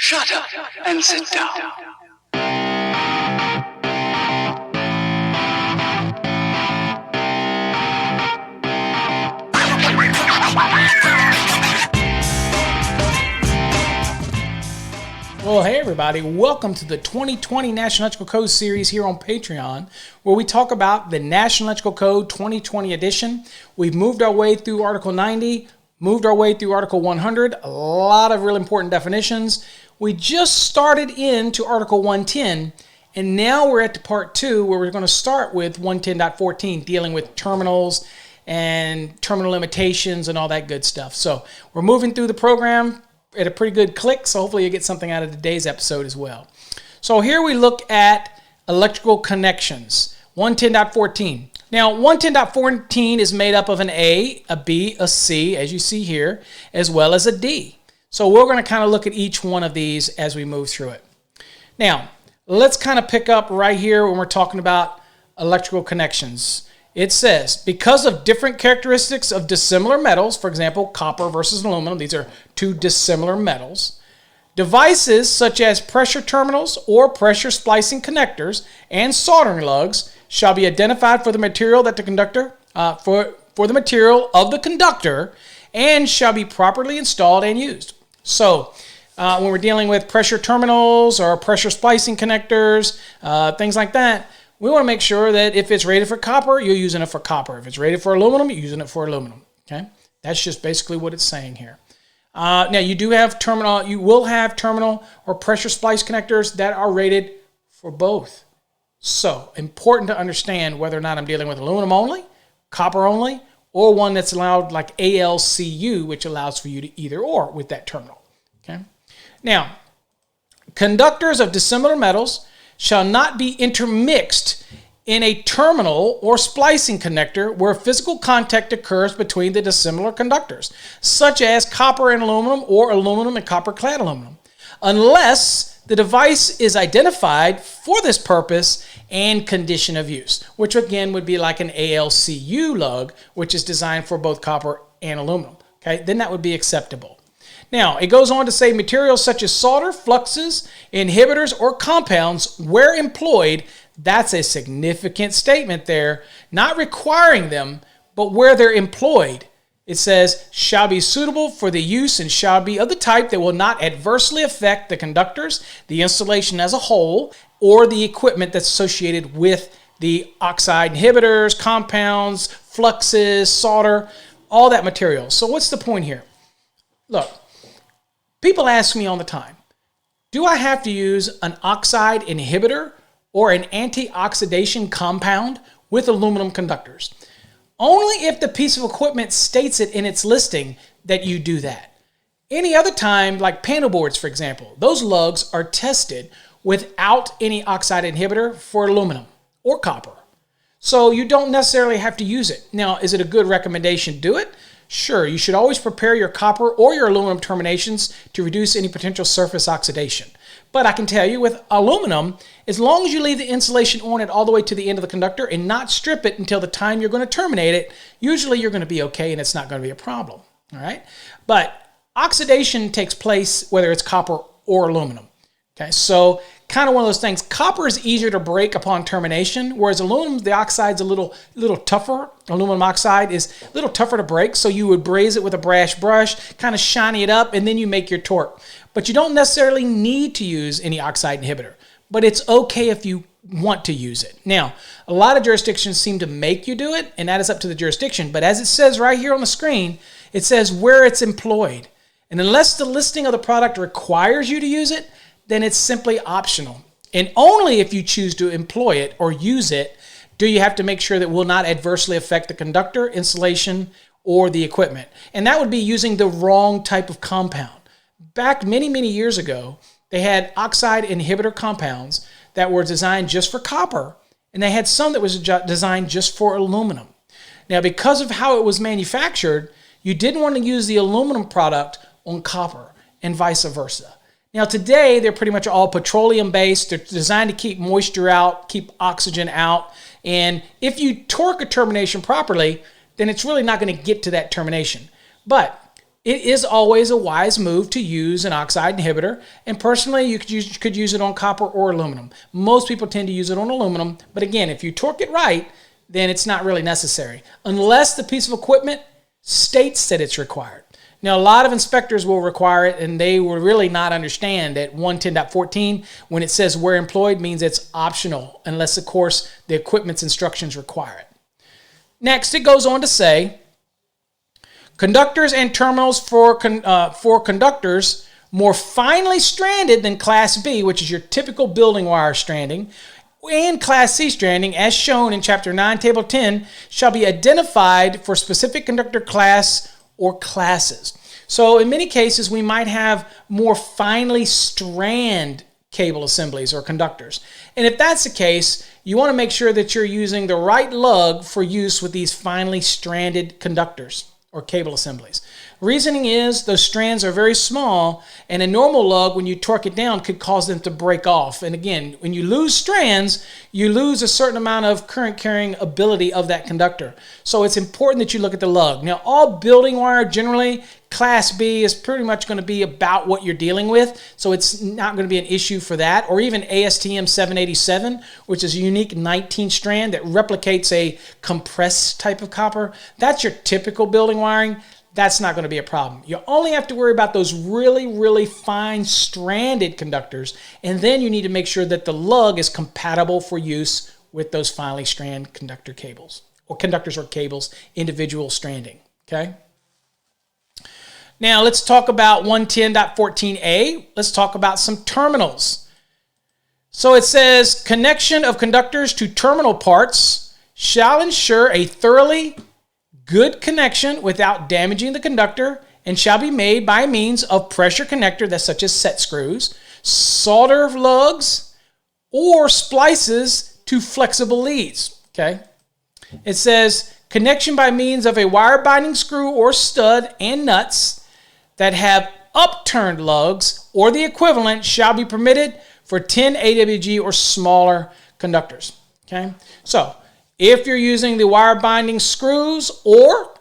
Shut up and sit down. Well, hey everybody, welcome to the 2020 National Electrical Code series here on Patreon, where we talk about the National Electrical Code 2020 edition. We've moved our way through Article 90, moved our way through Article 100, a lot of real important definitions. We just started into Article 110, and now we're at the part 2 where we're going to start with 110.14, dealing with terminals and terminal limitations and all that good stuff. So we're moving through the program at a pretty good click, so hopefully you get something out of today's episode as well. So here we look at electrical connections, 110.14. Now, 110.14 is made up of an A, a B, a C, as you see here, as well as a D. So we're going to kind of look at each one of these as we move through it. Now, let's kind of pick up right here when we're talking about electrical connections. It says, because of different characteristics of dissimilar metals, for example, copper versus aluminum, these are two dissimilar metals, devices such as pressure terminals or pressure splicing connectors and soldering lugs shall be identified for the material that the conductor, for the material of the conductor, and shall be properly installed and used. So, when we're dealing with pressure terminals or pressure splicing connectors, things like that, we want to make sure that if it's rated for copper, you're using it for copper. If it's rated for aluminum, you're using it for aluminum. Okay, that's just basically what it's saying here. Now you will have terminal or pressure splice connectors that are rated for both. So important to understand whether or not I'm dealing with aluminum only, copper only, or one that's allowed like ALCU, which allows for you to either or with that terminal. Okay. Now, conductors of dissimilar metals shall not be intermixed in a terminal or splicing connector where physical contact occurs between the dissimilar conductors, such as copper and aluminum or aluminum and copper-clad aluminum, unless the device is identified for this purpose and condition of use, which again would be like an ALCU lug, which is designed for both copper and aluminum. Okay, then that would be acceptable. Now, it goes on to say materials such as solder, fluxes, inhibitors, or compounds, where employed, that's a significant statement there, not requiring them, but where they're employed. It says, shall be suitable for the use and shall be of the type that will not adversely affect the conductors, the installation as a whole, or the equipment that's associated with the oxide inhibitors, compounds, fluxes, solder, all that material. So what's the point here? Look. People ask me all the time, do I have to use an oxide inhibitor or an antioxidation compound with aluminum conductors? Only if the piece of equipment states it in its listing that you do that. Any other time, like panel boards, for example, those lugs are tested without any oxide inhibitor for aluminum or copper. So you don't necessarily have to use it. Now, is it a good recommendation to do it? Sure, you should always prepare your copper or your aluminum terminations to reduce any potential surface oxidation. But I can tell you with aluminum, as long as you leave the insulation on it all the way to the end of the conductor and not strip it until the time you're going to terminate it, usually you're going to be okay and it's not going to be a problem. All right? But oxidation takes place whether it's copper or aluminum. Okay, so kind of one of those things. Copper is easier to break upon termination, whereas aluminum, the oxide's a little tougher. Aluminum oxide is a little tougher to break, so you would braze it with a brass brush, kind of shiny it up, and then you make your torque. But you don't necessarily need to use any oxide inhibitor, but it's okay if you want to use it. Now, a lot of jurisdictions seem to make you do it, and that is up to the jurisdiction, but as it says right here on the screen, it says where it's employed. And unless the listing of the product requires you to use it, then it's simply optional. And only if you choose to employ it or use it do you have to make sure that it will not adversely affect the conductor, insulation, or the equipment. And that would be using the wrong type of compound. Back many, many years ago, they had oxide inhibitor compounds that were designed just for copper, and they had some that was designed just for aluminum. Now, because of how it was manufactured, you didn't want to use the aluminum product on copper and vice versa. Now today, they're pretty much all petroleum-based. They're designed to keep moisture out, keep oxygen out. And if you torque a termination properly, then it's really not going to get to that termination. But it is always a wise move to use an oxide inhibitor. And personally, you could use it on copper or aluminum. Most people tend to use it on aluminum. But again, if you torque it right, then it's not really necessary, unless the piece of equipment states that it's required. Now, a lot of inspectors will require it, and they will really not understand that 110.14, when it says where employed, means it's optional, unless, of course, the equipment's instructions require it. Next, it goes on to say, conductors and terminals for conductors more finely stranded than Class B, which is your typical building wire stranding, and Class C stranding, as shown in Chapter 9, Table 10, shall be identified for specific conductor class or classes. So in many cases, we might have more finely strand cable assemblies or conductors. And if that's the case, you want to make sure that you're using the right lug for use with these finely stranded conductors or cable assemblies. Reasoning is those strands are very small, and a normal lug, when you torque it down, could cause them to break off. And again, when you lose strands, you lose a certain amount of current carrying ability of that conductor. So it's important that you look at the lug. Now, all building wire, generally, Class B is pretty much going to be about what you're dealing with, so it's not going to be an issue for that. Or even ASTM 787, which is a unique 19 strand that replicates a compressed type of copper. That's your typical building wiring. That's not going to be a problem. You only have to worry about those really, really fine stranded conductors, and then you need to make sure that the lug is compatible for use with those finely stranded conductor cables, or conductors or cables, individual stranding, okay? Now, let's talk about 110.14a. Let's talk about some terminals. So it says, connection of conductors to terminal parts shall ensure a thoroughly good connection without damaging the conductor, and shall be made by means of pressure connector, that's such as set screws, solder lugs, or splices to flexible leads. Okay. It says connection by means of a wire binding screw or stud and nuts that have upturned lugs or the equivalent shall be permitted for 10 AWG or smaller conductors. Okay. So if you're using the wire binding screws or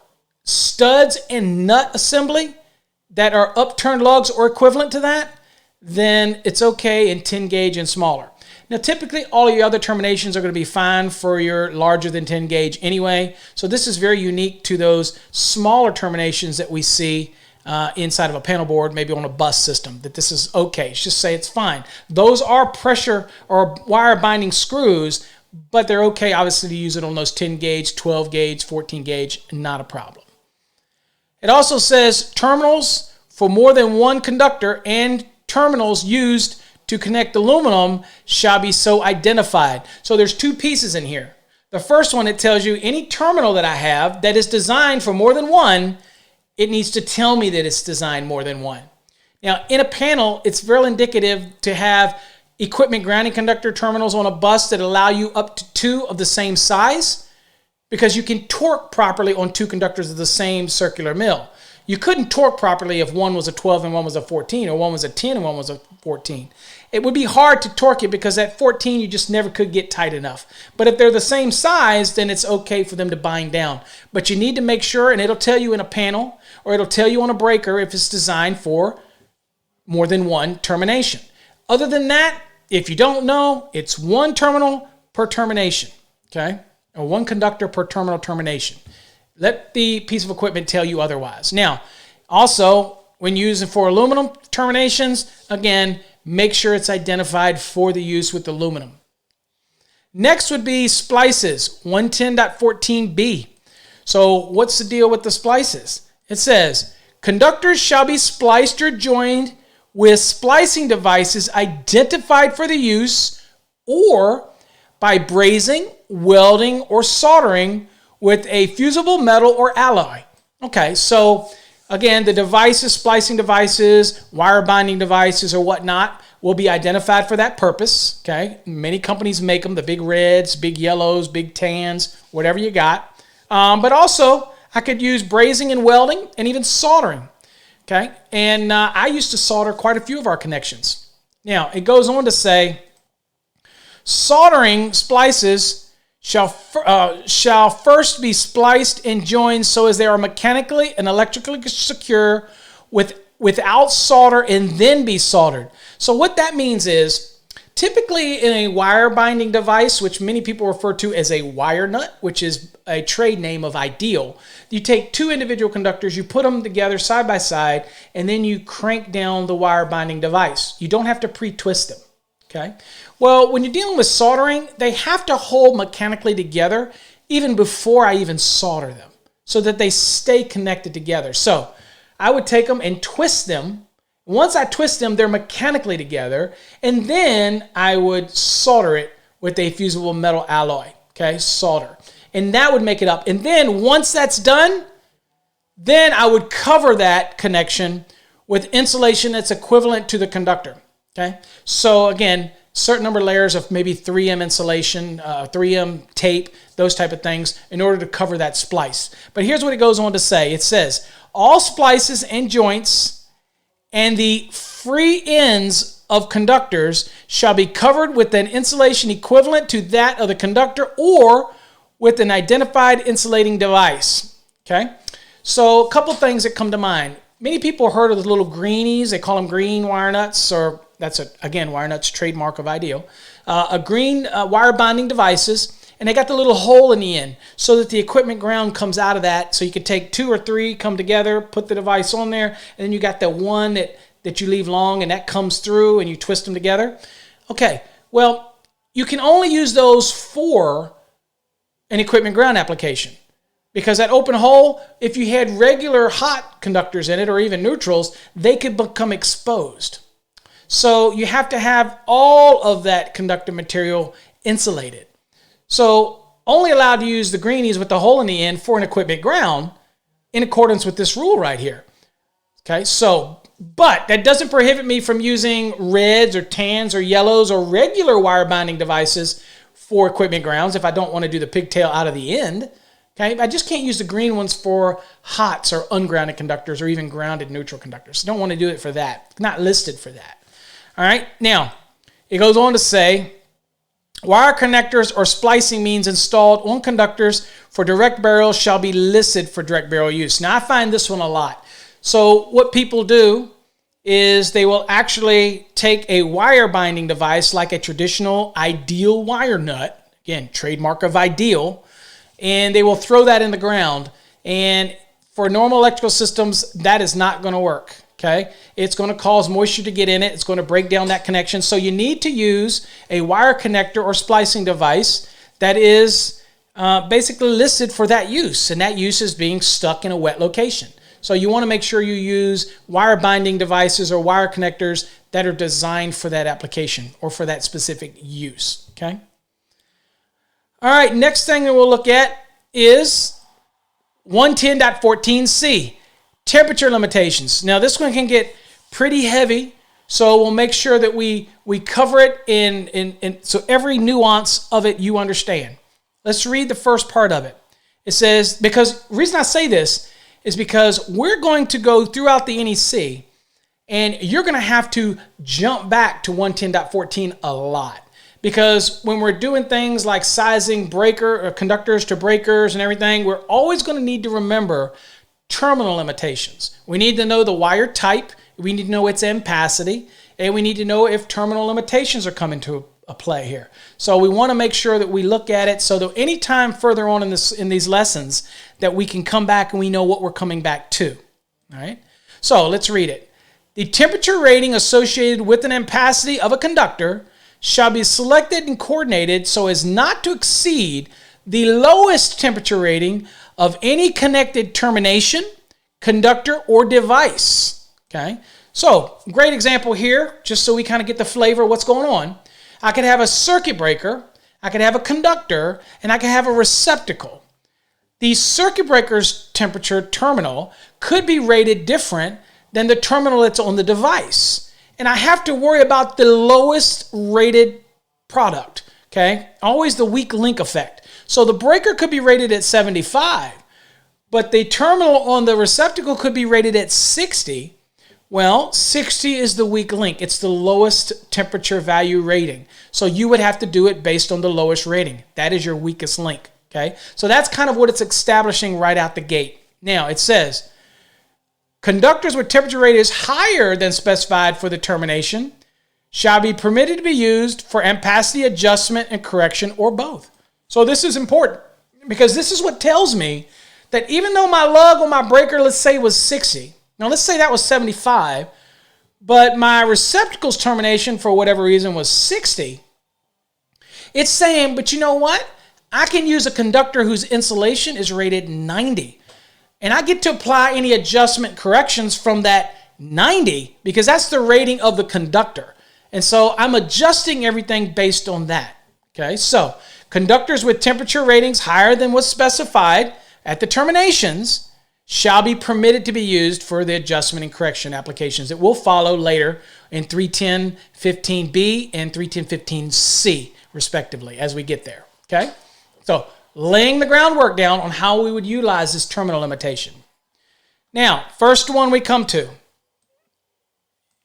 studs and nut assembly that are upturned lugs or equivalent to that, then it's okay in 10 gauge and smaller. Now, typically, all of your other terminations are going to be fine for your larger than 10 gauge anyway. So this is very unique to those smaller terminations that we see inside of a panel board, maybe on a bus system, that this is okay. Just say it's fine. Those are pressure or wire binding screws, but they're okay, obviously, to use it on those 10 gauge, 12 gauge, 14 gauge, not a problem. It also says terminals for more than one conductor and terminals used to connect aluminum shall be so identified. So there's two pieces in here. The first one, it tells you any terminal that I have that is designed for more than one, it needs to tell me that it's designed more than one. Now, in a panel, it's very indicative to have equipment grounding conductor terminals on a bus that allow you up to 2 of the same size, because you can torque properly on 2 conductors of the same circular mill. You couldn't torque properly if one was a 12 and one was a 14, or one was a 10 and one was a 14. It would be hard to torque it because at 14 you just never could get tight enough. But if they're the same size, then it's okay for them to bind down. But you need to make sure, and it'll tell you in a panel, or it'll tell you on a breaker if it's designed for more than one termination. Other than that, if you don't know, it's 1 terminal per termination, okay? Or 1 conductor per terminal termination. Let the piece of equipment tell you otherwise. Now, also, when using for aluminum terminations, again, make sure it's identified for the use with aluminum. Next would be splices, 110.14b. So what's the deal with the splices? It says, conductors shall be spliced or joined with splicing devices identified for the use, or by brazing, welding, or soldering with a fusible metal or alloy. Okay, so again, the devices, splicing devices, wire binding devices, or whatnot will be identified for that purpose. Okay, many companies make them, the big reds, big yellows, big tans, whatever you got. But also, I could use brazing and welding and even soldering. Okay, and I used to solder quite a few of our connections. Now, it goes on to say, soldering splices shall first be spliced and joined so as they are mechanically and electrically secure without solder and then be soldered. So what that means is, typically in a wire binding device, which many people refer to as a wire nut, which is a trade name of Ideal, you take two individual conductors, you put them together side by side, and then you crank down the wire binding device. You don't have to pre-twist them. Okay. Well, when you're dealing with soldering, they have to hold mechanically together even before I even solder them so that they stay connected together. So I would take them and twist them. Once I twist them, they're mechanically together, and then I would solder it with a fusible metal alloy, okay, solder. And that would make it up. And then once that's done, then I would cover that connection with insulation that's equivalent to the conductor, okay? So again, certain number of layers of maybe 3M insulation, 3M tape, those type of things in order to cover that splice. But here's what it goes on to say. It says, all splices and joints and the free ends of conductors shall be covered with an insulation equivalent to that of the conductor or with an identified insulating device. Okay? So a couple things that come to mind. Many people have heard of the little greenies. They call them green wire nuts, or that's, again, wire nuts, trademark of Ideal. A green wire binding devices, and they got the little hole in the end so that the equipment ground comes out of that. So you could take two or three, come together, put the device on there, and then you got the one that you leave long, and that comes through, and you twist them together. Okay, well, you can only use those for an equipment ground application. Because that open hole, if you had regular hot conductors in it or even neutrals, they could become exposed. So you have to have all of that conductor material insulated. So only allowed to use the greenies with the hole in the end for an equipment ground in accordance with this rule right here. Okay, so, but that doesn't prohibit me from using reds or tans or yellows or regular wire binding devices for equipment grounds if I don't want to do the pigtail out of the end. Okay, I just can't use the green ones for hots or ungrounded conductors or even grounded neutral conductors. Don't want to do it for that. It's not listed for that. All right, now, it goes on to say, wire connectors or splicing means installed on conductors for direct burial shall be listed for direct burial use. Now, I find this one a lot. So what people do is they will actually take a wire binding device like a traditional Ideal wire nut, again, trademark of Ideal, and they will throw that in the ground. And for normal electrical systems, that is not going to work. Okay, it's going to cause moisture to get in it. It's going to break down that connection. So you need to use a wire connector or splicing device that is basically listed for that use, and that use is being stuck in a wet location. So you want to make sure you use wire binding devices or wire connectors that are designed for that application or for that specific use. Okay. All right, next thing that we'll look at is 110.14c, temperature limitations. Now, this one can get pretty heavy, so we'll make sure that we cover it in so every nuance of it you understand. Let's read the first part of it. It says, because the reason I say this is because we're going to go throughout the NEC, and you're going to have to jump back to 110.14 a lot. Because when we're doing things like sizing breaker or conductors to breakers and everything, we're always going to need to remember terminal limitations. We need to know the wire type, we need to know its ampacity, and we need to know if terminal limitations are coming to a play here. So we want to make sure that we look at it so that any time further on in these lessons that we can come back and we know what we're coming back to. All right? So let's read it. The temperature rating associated with an ampacity of a conductor shall be selected and coordinated so as not to exceed the lowest temperature rating of any connected termination, conductor, or device. Okay, so great example here, just so we kind of get the flavor of what's going on. I could have a circuit breaker, I could have a conductor, and I could have a receptacle. The circuit breaker's temperature terminal could be rated different than the terminal that's on the device. And I have to worry about the lowest rated product, okay? Always the weak link effect. So the breaker could be rated at 75, but the terminal on the receptacle could be rated at 60, Well, 60 is the weak link. It's the lowest temperature value rating. So you would have to do it based on the lowest rating. That is your weakest link. Okay, so that's kind of what it's establishing right out the gate. Now, it says, conductors with temperature ratings higher than specified for the termination shall be permitted to be used for ampacity adjustment and correction or both. So this is important because this is what tells me that even though my lug on my breaker, let's say, was 60, now let's say that was 75, but my receptacle's termination for whatever reason was 60, it's saying, but you know what? I can use a conductor whose insulation is rated 90. And I get to apply any adjustment corrections from that 90 because that's the rating of the conductor. And so I'm adjusting everything based on that. Okay, so conductors with temperature ratings higher than what's specified at the terminations shall be permitted to be used for the adjustment and correction applications that will follow later in 310.15b and 310.15c, respectively, as we get there. Okay, so laying the groundwork down on how we would utilize this terminal limitation. Now, first one we come to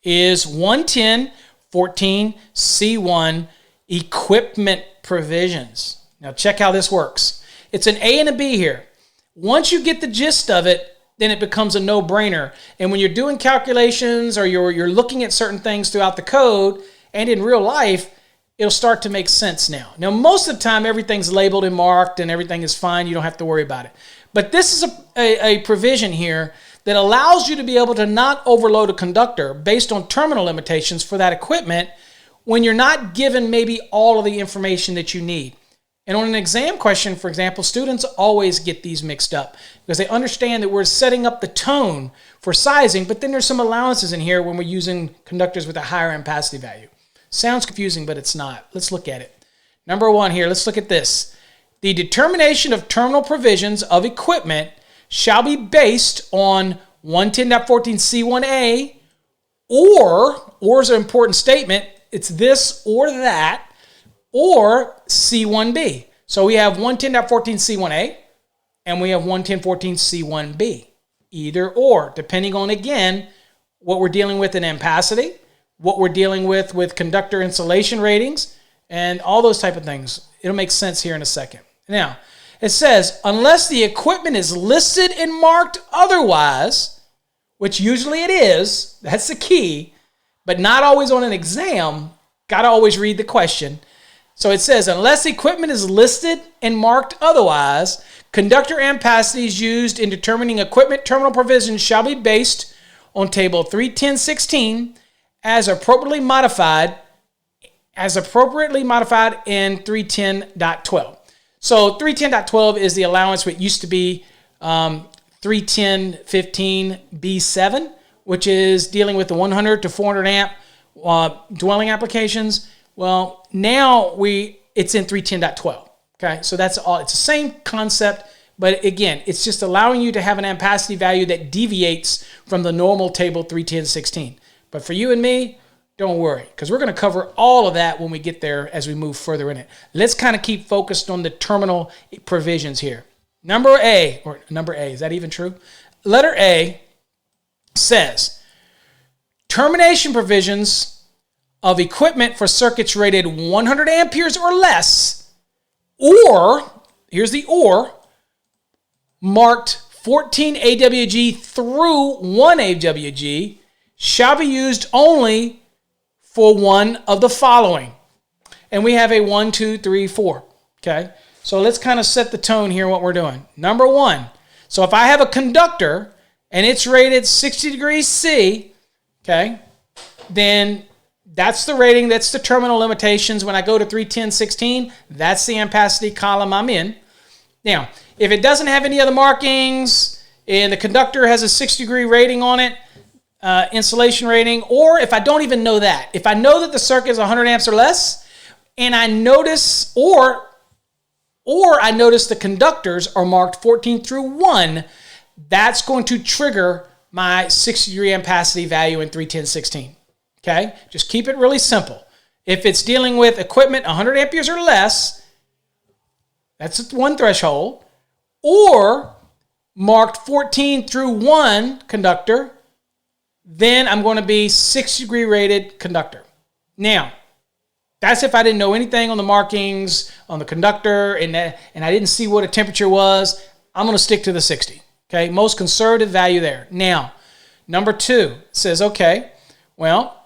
is 110.14c1 equipment provisions. Now, check how this works. It's an A and a B here. Once you get the gist of it, then it becomes a no-brainer. And when you're doing calculations or you're looking at certain things throughout the code and in real life, it'll start to make sense now. Now, most of the time, everything's labeled and marked and everything is fine. You don't have to worry about it. But this is a provision here that allows you to be able to not overload a conductor based on terminal limitations for that equipment when you're not given maybe all of the information that you need. And on an exam question, for example, students always get these mixed up because they understand that we're setting up the tone for sizing, but then there's some allowances in here when we're using conductors with a higher ampacity value. Sounds confusing, but it's not. Let's look at it. Number one here, let's look at this. The determination of terminal provisions of equipment shall be based on 110.14c1a or is an important statement, it's this or that, or C1b. So we have 110.14c1a and we have 110.14c1b. Either or, depending on, again, what we're dealing with in ampacity, what we're dealing with conductor insulation ratings, and all those type of things. It'll make sense here in a second. Now, it says, unless the equipment is listed and marked otherwise, which usually it is, that's the key, but not always on an exam, got to always read the question. So it says, unless the equipment is listed and marked otherwise, conductor ampacities used in determining equipment terminal provisions shall be based on table 310.16 as appropriately modified in 310.12. So 310.12 is the allowance what used to be 310.15b7, which is dealing with the 100 to 400 amp dwelling applications. Well, now it's in 310.12. Okay, so that's all. It's the same concept, but again, it's just allowing you to have an ampacity value that deviates from the normal table 310.16. But for you and me, don't worry, because we're going to cover all of that when we get there as we move further in it. Let's kind of keep focused on the terminal provisions here. Number A, is that even true? Letter A says, termination provisions of equipment for circuits rated 100 amperes or less, or, here's the or, marked 14 AWG through 1 AWG shall be used only for one of the following. And we have a 1, 2, 3, 4. Okay, so let's kind of set the tone here what we're doing. Number one, so if I have a conductor and it's rated 60 degrees C, okay, then that's the rating, that's the terminal limitations. When I go to 310.16, that's the ampacity column I'm in. Now, if it doesn't have any other markings and the conductor has a 60-degree rating on it, insulation rating, or if I don't even know that, if I know that the circuit is 100 amps or less, and I notice, or I notice the conductors are marked 14 through 1, that's going to trigger my 60-degree ampacity value in 310.16. Okay, just keep it really simple. If it's dealing with equipment 100 amperes or less, that's one threshold, or marked 14 through 1 conductor, then I'm going to be 60-degree rated conductor. Now, that's if I didn't know anything on the markings, on the conductor, and I didn't see what a temperature was. I'm going to stick to the 60. Okay, most conservative value there. Now, number 2 says, okay, well,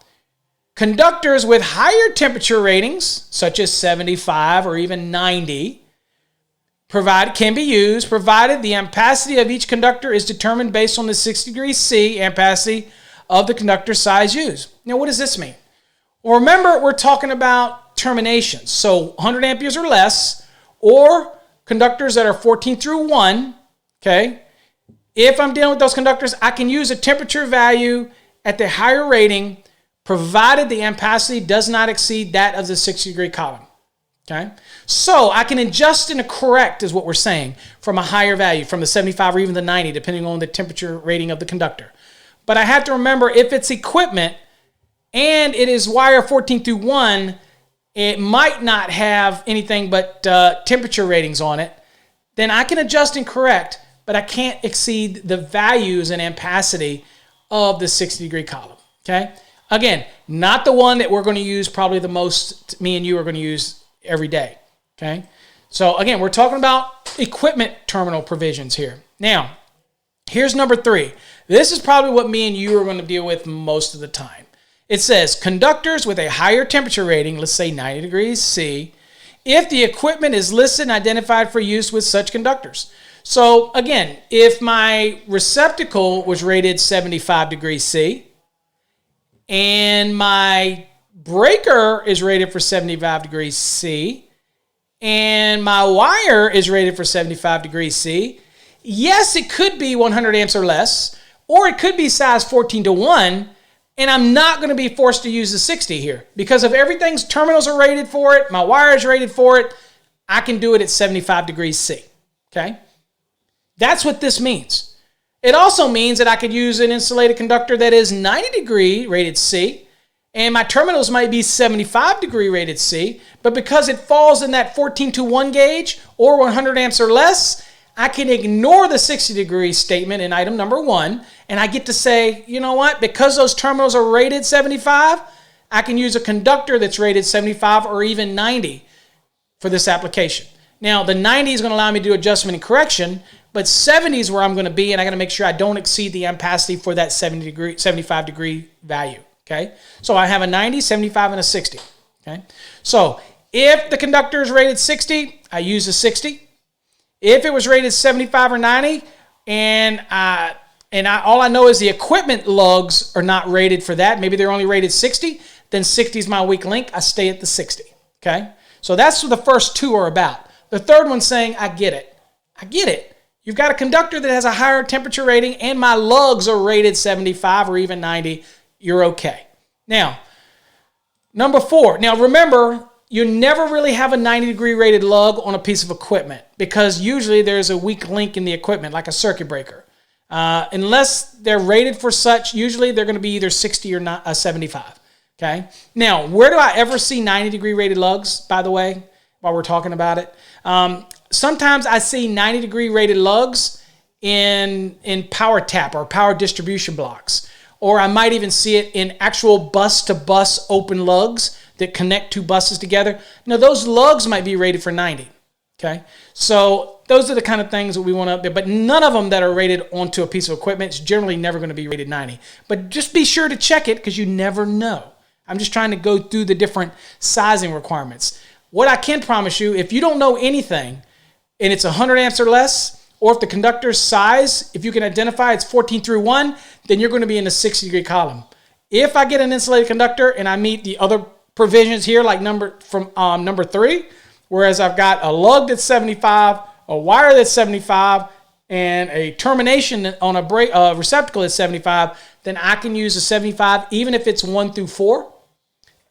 conductors with higher temperature ratings, such as 75 or even 90, can be used, provided the ampacity of each conductor is determined based on the 60 degrees C ampacity of the conductor size used. Now, what does this mean? Well, remember, we're talking about terminations. So 100 amperes or less, or conductors that are 14 through 1, okay? If I'm dealing with those conductors, I can use a temperature value at the higher rating, provided the ampacity does not exceed that of the 60-degree column, okay? So I can adjust and correct, is what we're saying, from a higher value, from the 75 or even the 90, depending on the temperature rating of the conductor. But I have to remember, if it's equipment, and it is wire 14 through 1, it might not have anything but temperature ratings on it, then I can adjust and correct, but I can't exceed the values and ampacity of the 60-degree column, okay? Again, not the one that we're going to use probably the most, me and you are going to use every day, okay? So again, we're talking about equipment terminal provisions here. Now, here's number 3. This is probably what me and you are going to deal with most of the time. It says conductors with a higher temperature rating, let's say 90 degrees C, if the equipment is listed and identified for use with such conductors. So again, if my receptacle was rated 75 degrees C and my breaker is rated for 75 degrees C and my wire is rated for 75 degrees C, yes, it could be 100 amps or less, or it could be size 14 to 1, and I'm not going to be forced to use the 60 here because if everything's terminals are rated for it, my wire is rated for it, I can do it at 75 degrees C, okay? That's what this means. It also means that I could use an insulated conductor that is 90 degree rated C, and my terminals might be 75 degree rated C, but because it falls in that 14 to 1 gauge or 100 amps or less, I can ignore the 60 degree statement in item number 1, and I get to say, you know what, because those terminals are rated 75, I can use a conductor that's rated 75 or even 90 for this application. Now, the 90 is going to allow me to do adjustment and correction, but 70 is where I'm going to be, and I got to make sure I don't exceed the ampacity for that 75 degree value, okay? So I have a 90, 75, and a 60, okay? So if the conductor is rated 60, I use a 60. If it was rated 75 or 90, all I know is the equipment lugs are not rated for that, maybe they're only rated 60, then 60 is my weak link. I stay at the 60, okay? So that's what the first 2 are about. The third one's saying, I get it. I get it. You've got a conductor that has a higher temperature rating and my lugs are rated 75 or even 90. You're okay. Now, number 4. Now, remember, you never really have a 90 degree rated lug on a piece of equipment because usually there's a weak link in the equipment, like a circuit breaker. Unless they're rated for such, usually they're going to be either 60 or 75. Okay. Now, where do I ever see 90 degree rated lugs, by the way, while we're talking about it? Sometimes I see 90 degree rated lugs in power tap or power distribution blocks. Or I might even see it in actual bus-to-bus open lugs that connect 2 buses together. Now, those lugs might be rated for 90, okay? So those are the kind of things that we want to, but none of them that are rated onto a piece of equipment is generally never going to be rated 90. But just be sure to check it because you never know. I'm just trying to go through the different sizing requirements. What I can promise you, if you don't know anything and it's 100 amps or less, or if the conductor's size, if you can identify it's 14 through 1, then you're going to be in the 60 degree column. If I get an insulated conductor and I meet the other provisions here, like number 3, whereas I've got a lug that's 75, a wire that's 75, and a termination on a receptacle that's 75, then I can use a 75 even if it's 1 through 4,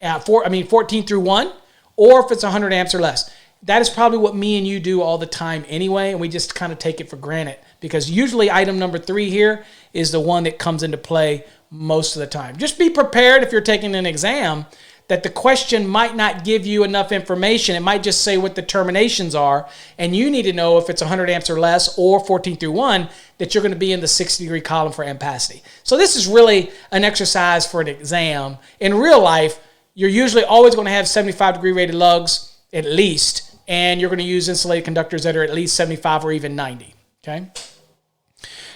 14 through 1, or if it's 100 amps or less. That is probably what me and you do all the time anyway, and we just kind of take it for granted because usually item number 3 here is the one that comes into play most of the time. Just be prepared if you're taking an exam that the question might not give you enough information. It might just say what the terminations are, and you need to know if it's 100 amps or less or 14 through 1 that you're going to be in the 60-degree column for ampacity. So this is really an exercise for an exam. In real life, you're usually always going to have 75-degree rated lugs at least, and you're going to use insulated conductors that are at least 75 or even 90. Okay.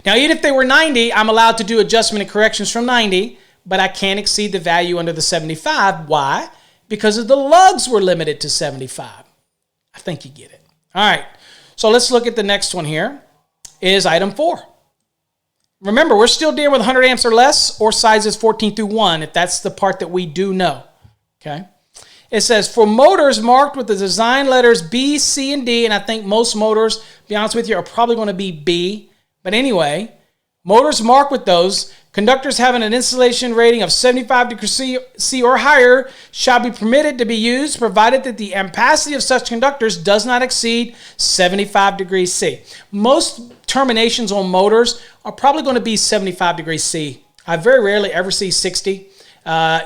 Now, even if they were 90, I'm allowed to do adjustment and corrections from 90, but I can't exceed the value under the 75. Why? Because of the lugs were limited to 75. I think you get it. All right, so let's look at the next one here, is item 4. Remember, we're still dealing with 100 amps or less or sizes 14 through 1, if that's the part that we do know. Okay. It says, for motors marked with the design letters B, C, and D, and I think most motors, to be honest with you, are probably going to be B. But anyway, motors marked with those, conductors having an insulation rating of 75 degrees C or higher shall be permitted to be used, provided that the ampacity of such conductors does not exceed 75 degrees C. Most terminations on motors are probably going to be 75 degrees C. I very rarely ever see 60,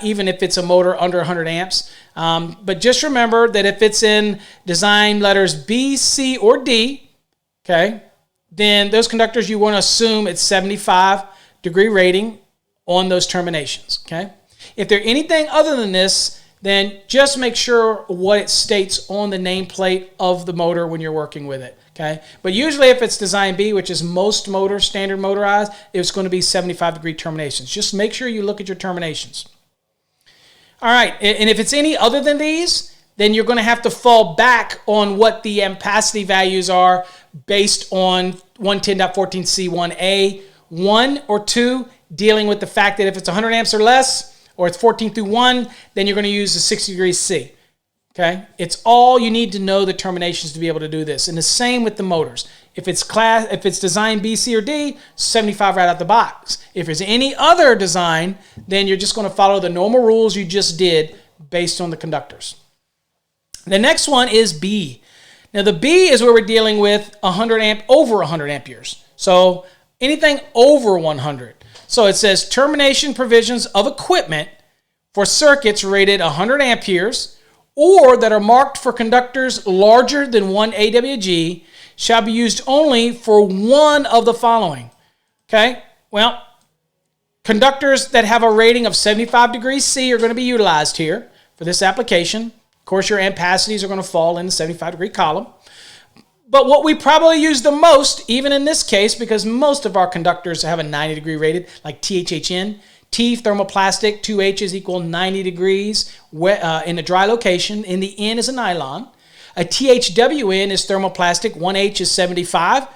even if it's a motor under 100 amps. But just remember that if it's in design letters B, C, or D, okay, then those conductors, you want to assume it's 75 degree rating on those terminations, okay? If they're anything other than this, then just make sure what it states on the nameplate of the motor when you're working with it, okay? But usually if it's design B, which is most motors, standard motorized, it's going to be 75 degree terminations. Just make sure you look at your terminations. All right, and if it's any other than these, then you're going to have to fall back on what the ampacity values are based on 110.14c1a, 1 or 2, dealing with the fact that if it's 100 amps or less, or it's 14 through 1, then you're going to use the 60 degrees C. Okay? It's all you need to know the terminations to be able to do this. And the same with the motors. If it's design B, C, or D, 75 right out the box. If there's any other design, then you're just going to follow the normal rules you just did based on the conductors. The next one is B. Now the B is where we're dealing with over 100 amperes. So anything over 100. So it says termination provisions of equipment for circuits rated 100 amperes or that are marked for conductors larger than 1 AWG shall be used only for one of the following. Okay? Well, conductors that have a rating of 75 degrees C are going to be utilized here for this application. Of course, your ampacities are going to fall in the 75 degree column. But what we probably use the most, even in this case, because most of our conductors have a 90 degree rated, like THHN, T thermoplastic, 2 H's equal 90 degrees in a dry location, and the N is a nylon. A THWN is thermoplastic, 1 H is 75,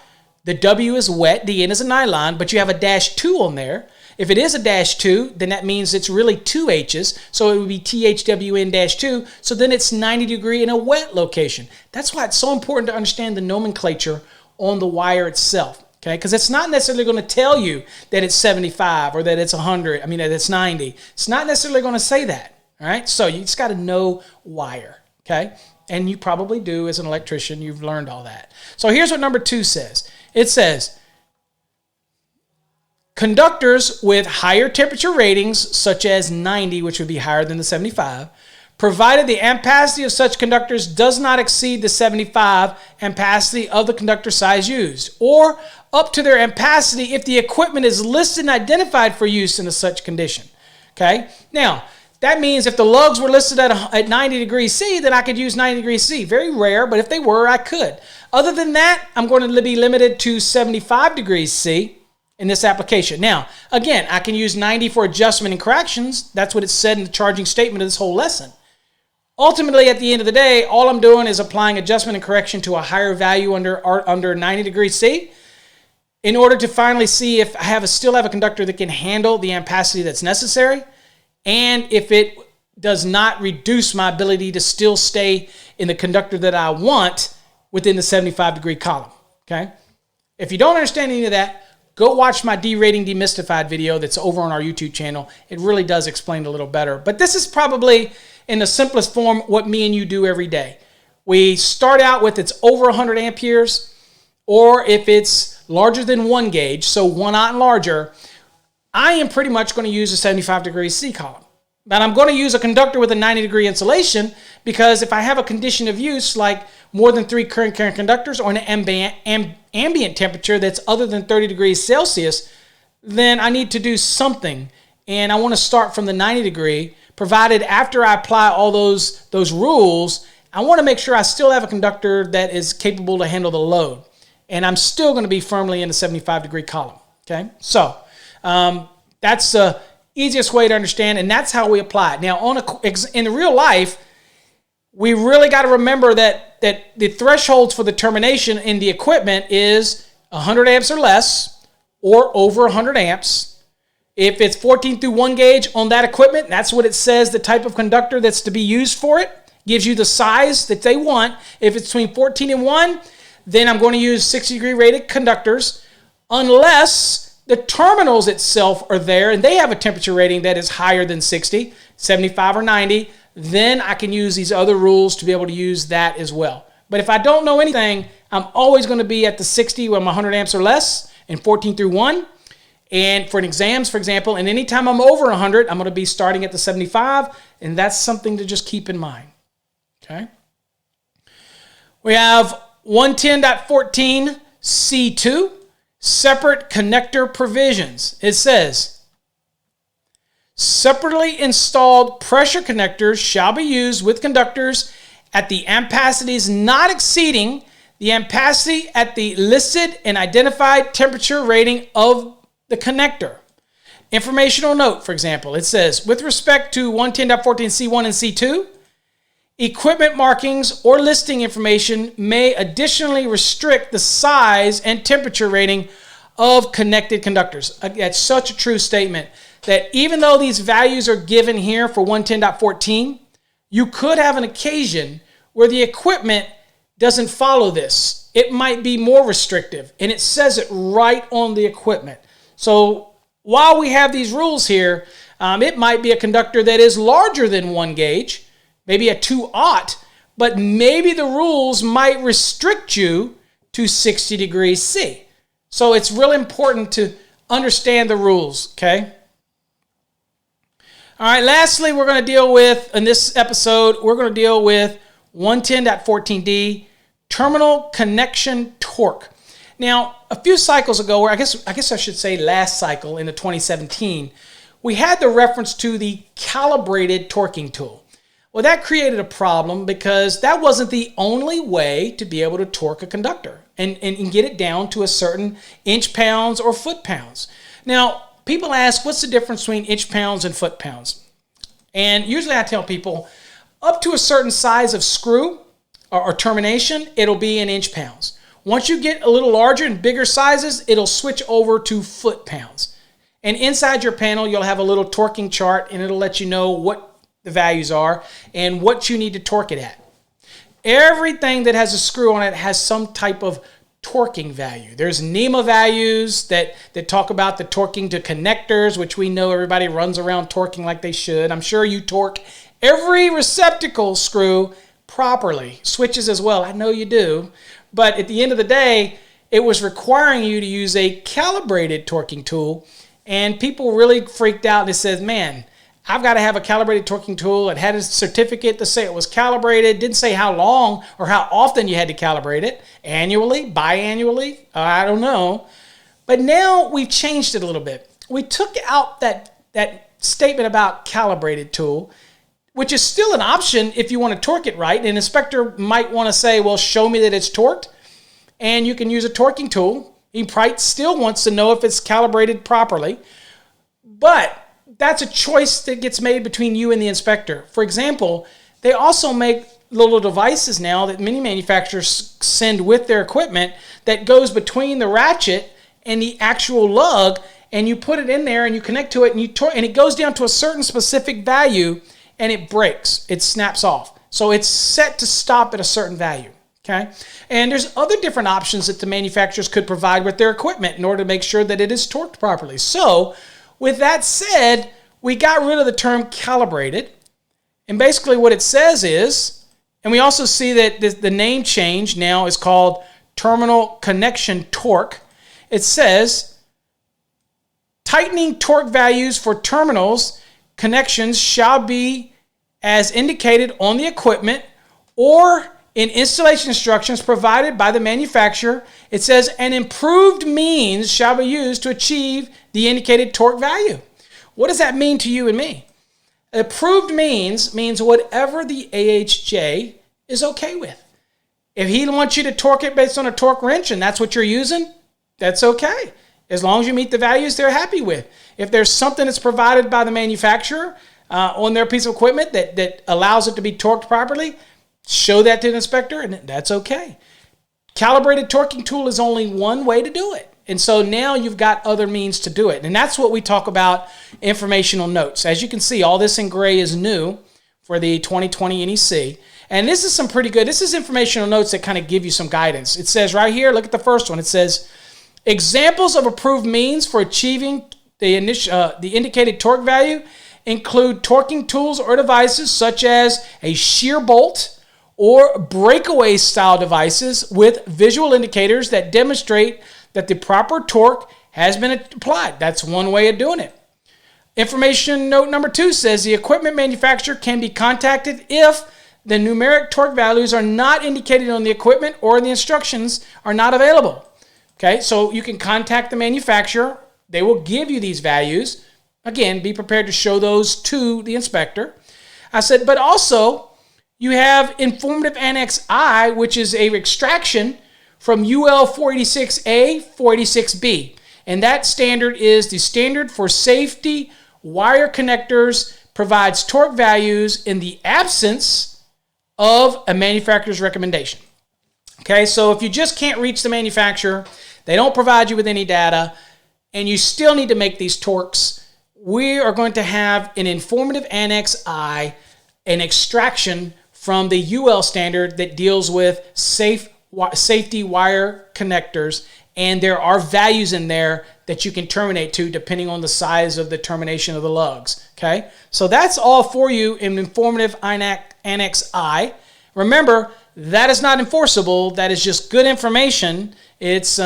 the W is wet, the N is a nylon, but you have a -2 on there. If it is a -2, then that means it's really 2 H's, so it would be THWN-2, so then it's 90 degree in a wet location. That's why it's so important to understand the nomenclature on the wire itself, okay? Because it's not necessarily going to tell you that it's 75 or that it's 100, that it's 90. It's not necessarily going to say that, all right? So you just got to know wire, okay? And you probably do as an electrician. You've learned all that. So here's what number 2 says. It says, conductors with higher temperature ratings, such as 90, which would be higher than the 75, provided the ampacity of such conductors does not exceed the 75 ampacity of the conductor size used, or up to their ampacity if the equipment is listed and identified for use in such condition. Okay? Now, that means if the lugs were listed at 90 degrees C, then I could use 90 degrees C. Very rare, but if they were, I could. Other than that, I'm going to be limited to 75 degrees C in this application. Now, again, I can use 90 for adjustment and corrections. That's what it said in the charging statement of this whole lesson. Ultimately, at the end of the day, all I'm doing is applying adjustment and correction to a higher value under 90 degrees C in order to finally see if I still have a conductor that can handle the ampacity that's necessary, and if it does not reduce my ability to still stay in the conductor that I want within the 75 degree column, okay? If you don't understand any of that, go watch my derating demystified video that's over on our YouTube channel. It really does explain it a little better. But this is probably, in the simplest form, what me and you do every day. We start out with it's over 100 amperes, or if it's larger than 1 gauge, so 1 aught and larger, I am pretty much going to use a 75 degrees C column. But I'm going to use a conductor with a 90-degree insulation because if I have a condition of use like more than 3 current conductors or an ambient temperature that's other than 30 degrees Celsius, then I need to do something. And I want to start from the 90 degree, provided after I apply all those rules, I want to make sure I still have a conductor that is capable to handle the load. And I'm still going to be firmly in the 75-degree column. Okay, so that's the easiest way to understand, and that's how we apply it. Now, in the real life, we really got to remember that the thresholds for the termination in the equipment is 100 amps or less, or over 100 amps. If it's 14 through 1 gauge on that equipment, that's what it says, the type of conductor that's to be used for it. Gives you the size that they want. If it's between 14 and 1, then I'm going to use 60-degree rated conductors, unless the terminals itself are there and they have a temperature rating that is higher than 60, 75 or 90, then I can use these other rules to be able to use that as well. But if I don't know anything, I'm always going to be at the 60 when I'm 100 amps or less and 14 through 1. And for exams, for example, and anytime I'm over 100, I'm going to be starting at the 75, and that's something to just keep in mind. Okay. We have 110.14 C2, separate connector provisions. It says, separately installed pressure connectors shall be used with conductors at the ampacities not exceeding the ampacity at the listed and identified temperature rating of the connector. Informational note, for example, it says, with respect to 110.14 C1 and C2, equipment markings or listing information may additionally restrict the size and temperature rating of connected conductors. That's such a true statement that even though these values are given here for 110.14, you could have an occasion where the equipment doesn't follow this. It might be more restrictive, and it says it right on the equipment. So while we have these rules here, it might be a conductor that is larger than 1 gauge, maybe a 2/0, but maybe the rules might restrict you to 60 degrees C. So it's really important to understand the rules, okay? All right, lastly, we're going to deal with, in this episode, we're going to deal with 110.14D, terminal connection torque. Now, a few cycles ago, or I guess I should say last cycle in the 2017, we had the reference to the calibrated torquing tool. Well, that created a problem because that wasn't the only way to be able to torque a conductor and get it down to a certain inch-pounds or foot-pounds. Now, people ask, what's the difference between inch-pounds and foot-pounds? And usually I tell people, up to a certain size of screw or termination, it'll be in inch-pounds. Once you get a little larger and bigger sizes, it'll switch over to foot-pounds. And inside your panel, you'll have a little torquing chart, and it'll let you know what the values are and what you need to torque it at. Everything that has a screw on it has some type of torquing value. There's NEMA values that talk about the torquing to connectors, which we know everybody runs around torquing like they should. I'm sure you torque every receptacle screw properly. Switches as well, I know you do. But at the end of the day, it was requiring you to use a calibrated torquing tool, and people really freaked out and said, man, I've got to have a calibrated torquing tool. It had a certificate to say it was calibrated. Didn't say how long or how often you had to calibrate it. Annually, biannually, I don't know. But now we've changed it a little bit. We took out that statement about calibrated tool, which is still an option if you want to torque it right. An inspector might want to say, well, show me that it's torqued. And you can use a torquing tool. He probably still wants to know if it's calibrated properly. But that's a choice that gets made between you and the inspector. For example, they also make little devices now that many manufacturers send with their equipment that goes between the ratchet and the actual lug, and you put it in there and you connect to it and and it goes down to a certain specific value and it breaks. It snaps off. So it's set to stop at a certain value. Okay? And there's other different options that the manufacturers could provide with their equipment in order to make sure that it is torqued properly. So with that said, we got rid of the term calibrated. And basically what it says is, and we also see that the name change now is called terminal connection torque. It says, tightening torque values for terminals connections shall be as indicated on the equipment or in installation instructions provided by the manufacturer. It says an improved means shall be used to achieve the indicated torque value. What does that mean to you and me? Approved means whatever the AHJ is okay with. If he wants you to torque it based on a torque wrench and that's what you're using, that's okay. As long as you meet the values they're happy with. If there's something that's provided by the manufacturer on their piece of equipment that allows it to be torqued properly, show that to the inspector and that's okay. Calibrated torquing tool is only one way to do it. And so now you've got other means to do it. And that's what we talk about informational notes. As you can see, all this in gray is new for the 2020 NEC. And this is some pretty good, this is informational notes that kind of give you some guidance. It says right here, look at the first one. It says, examples of approved means for achieving the indicated torque value include torquing tools or devices such as a shear bolt or breakaway style devices with visual indicators that demonstrate that the proper torque has been applied. That's one way of doing it. Information note number 2 says the equipment manufacturer can be contacted if the numeric torque values are not indicated on the equipment or the instructions are not available. Okay, so you can contact the manufacturer. They will give you these values. Again, be prepared to show those to the inspector. I said, but also you have Informative Annex I, which is a extraction from UL 486A, 486B. And that standard is the standard for safety wire connectors, provides torque values in the absence of a manufacturer's recommendation. Okay, so if you just can't reach the manufacturer, they don't provide you with any data, and you still need to make these torques, we are going to have an Informative Annex I, an extraction from the UL standard that deals with safety wire connectors, and there are values in there that you can terminate to depending on the size of the termination of the lugs. Okay, so that's all for you in Informative Annex I. Remember, that is not enforceable. That is just good information. It's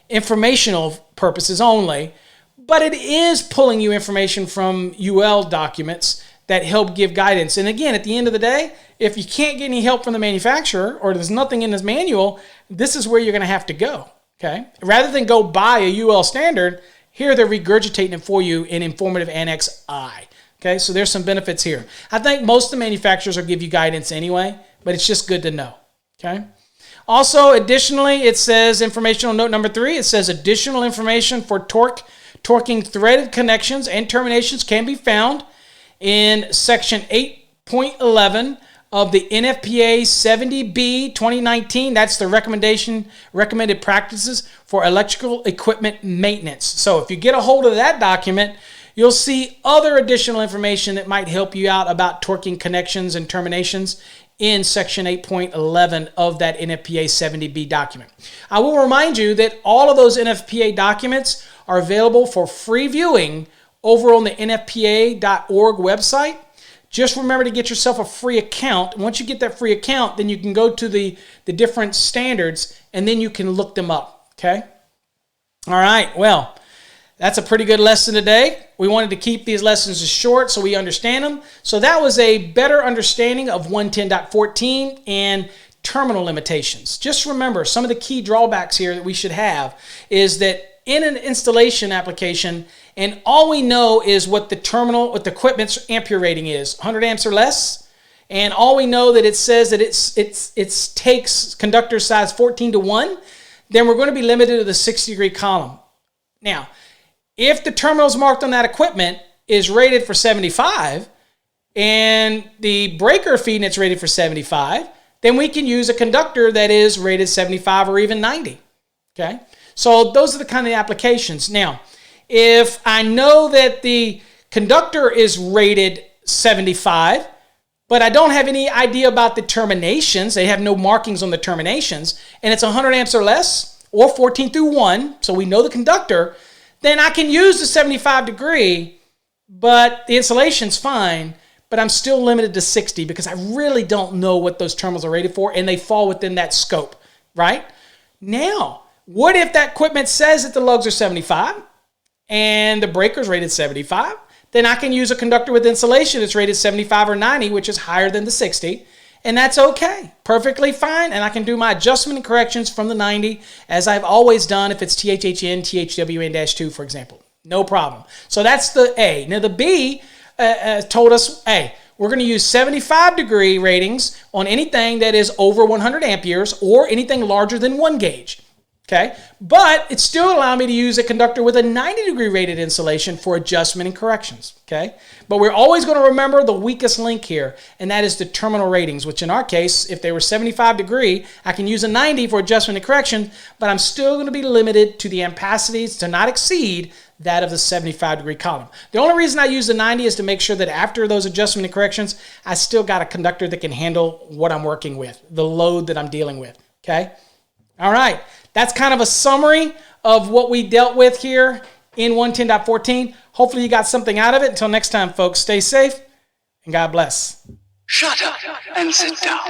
informational purposes only, but it is pulling you information from UL documents that help give guidance. And again, at the end of the day, if you can't get any help from the manufacturer or there's nothing in this manual, this is where you're going to have to go. Okay, rather than go buy a UL standard, here they're regurgitating it for you in Informative Annex I. Okay, so there's some benefits here. I think most of the manufacturers will give you guidance anyway, but it's just good to know. Okay. Also, additionally, it says informational note number 3. It says additional information for torquing threaded connections and terminations can be found in section 8.11 of the NFPA 70B 2019. That's the recommended practices for electrical equipment maintenance. So if you get a hold of that document, you'll see other additional information that might help you out about torquing connections and terminations in section 8.11 of that NFPA 70B document. I will remind you that all of those NFPA documents are available for free viewing over on the nfpa.org website. Just remember to get yourself a free account. Once you get that free account, then you can go to the different standards and then you can look them up, okay? All right, well, that's a pretty good lesson today. We wanted to keep these lessons as short so we understand them. So that was a better understanding of 110.14 and terminal limitations. Just remember, some of the key drawbacks here that we should have is that in an installation application, and all we know is what the equipment's ampere rating is, 100 amps or less, and all we know that it says that it takes conductor size 14:1, then we're going to be limited to the 60-degree column. Now, if the terminals marked on that equipment is rated for 75 and the breaker feeding it's rated for 75, then we can use a conductor that is rated 75 or even 90. Okay? So those are the kind of applications. Now, if I know that the conductor is rated 75, but I don't have any idea about the terminations, they have no markings on the terminations, and it's 100 amps or less, or 14:1, so we know the conductor, then I can use the 75 degree, but the insulation's fine, but I'm still limited to 60 because I really don't know what those terminals are rated for, and they fall within that scope, right? Now, what if that equipment says that the lugs are 75 and the breaker's rated 75? then I can use a conductor with insulation that's rated 75 or 90, which is higher than the 60. And that's okay, perfectly fine. And I can do my adjustment and corrections from the 90 as I've always done if it's THHN, THWN-2, for example. No problem. So that's the A. Now the B told us, hey, we're going to use 75-degree ratings on anything that is over 100 amperes or anything larger than 1 gauge. Okay, but it still allowed me to use a conductor with a 90-degree rated insulation for adjustment and corrections. Okay, but we're always going to remember the weakest link here, and that is the terminal ratings, which in our case, if they were 75-degree, I can use a 90 for adjustment and correction, but I'm still going to be limited to the ampacities to not exceed that of the 75-degree column. The only reason I use the 90 is to make sure that after those adjustment and corrections, I still got a conductor that can handle what I'm working with, the load that I'm dealing with. Okay, all right. That's kind of a summary of what we dealt with here in 110.14. Hopefully you got something out of it. Until next time, folks, stay safe and God bless. Shut up and sit down.